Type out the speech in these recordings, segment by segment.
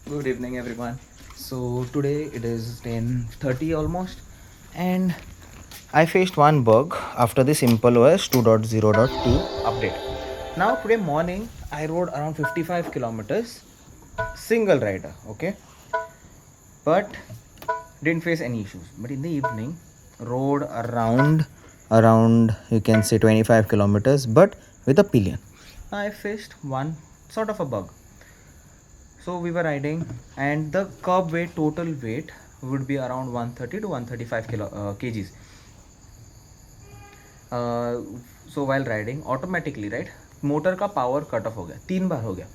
Good evening, everyone. So today it is 10:30 almost, and I faced one bug after the SimpleOS 2.0.2 update. Now today morning I rode around 55 kilometers, single rider, okay, but didn't face any issues. But in the evening, rode around you can say 25 kilometers, but with a pillion. I faced one sort of a bug. So we were riding, and the curb weight, total weight would be around 130 to 135 kgs. So while riding, automatically, right, motor का power cut off हो गया, 3 बार हो गया.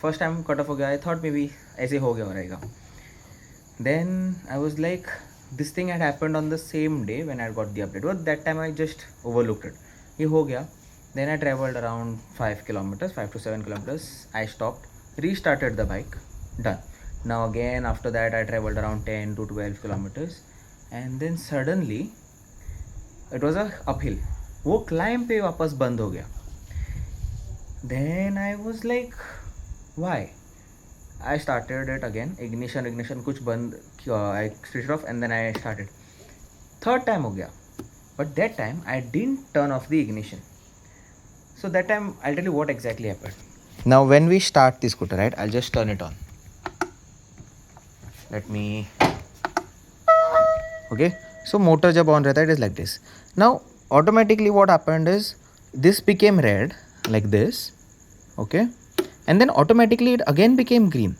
First time cut off हो गया, I thought may be ऐसे हो गया रहेगा. Then I was like, this thing had happened on the same day when I got the update, but that time I just overlooked it. ये हो गया. Then I traveled around 5 kilometers, 5 to 7 kilometers. I stopped, restarted the bike, done. Now again after that I traveled around 10 to 12 kilometers, and then suddenly it was a uphill. वो climb पे वापस बंद हो गया. Then I was like, why? I started it again, ignition कुछ बंद, I switched off and then I started. Third time हो गया, but that time I didn't turn off the ignition. So that time I'll tell you what exactly happened. Now when we start the scooter, right, I'll just turn it on. Let me, okay, so motor जब on रहता है, it is like this. Now automatically what happened is this became red like this, okay, and then automatically it again became green.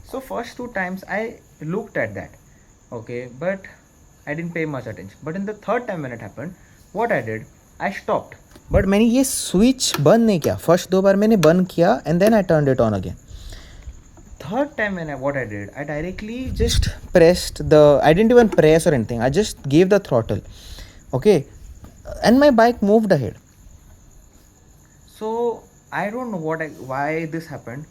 So first 2 times I looked at that, okay, but I didn't pay much attention. But in the third time when it happened, what I did, I stopped. But मैंने ये switch बंद नहीं किया. First 2 बार मैंने बंद किया and then I turned it on again. Third time when what I did, I directly just pressed the, I didn't even press or anything, I just gave the throttle, okay, and my bike moved ahead. So I don't know why this happened.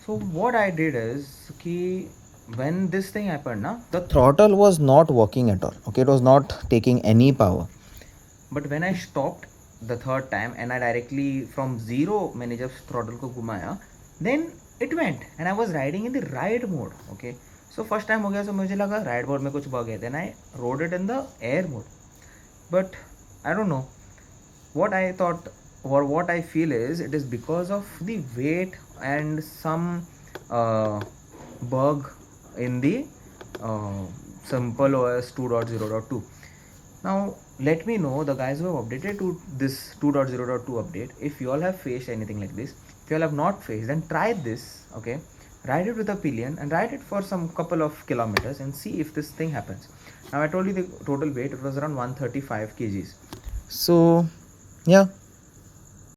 So what I did is कि when this thing happened na, the throttle was not working at all, okay, it was not taking any power. But when I stopped the third time and I directly from zero मैंने जब throttle को घुमाया, then it went and I was riding in the ride mode, okay. So first time हो गया, so मुझे लगा ride mode में कुछ bug है. Then I rode it in the air mode, but I don't know what I thought or what I feel is it is because of the weight and some bug in the SimpleOS 2.0.2. Now let me know, the guys who have updated to this 2.0.2 update, if you all have faced anything like this. If you all have not faced, then try this, okay, ride it with a pillion and ride it for some couple of kilometers and see if this thing happens. Now I told you the total weight, it was around 135 kgs. So yeah,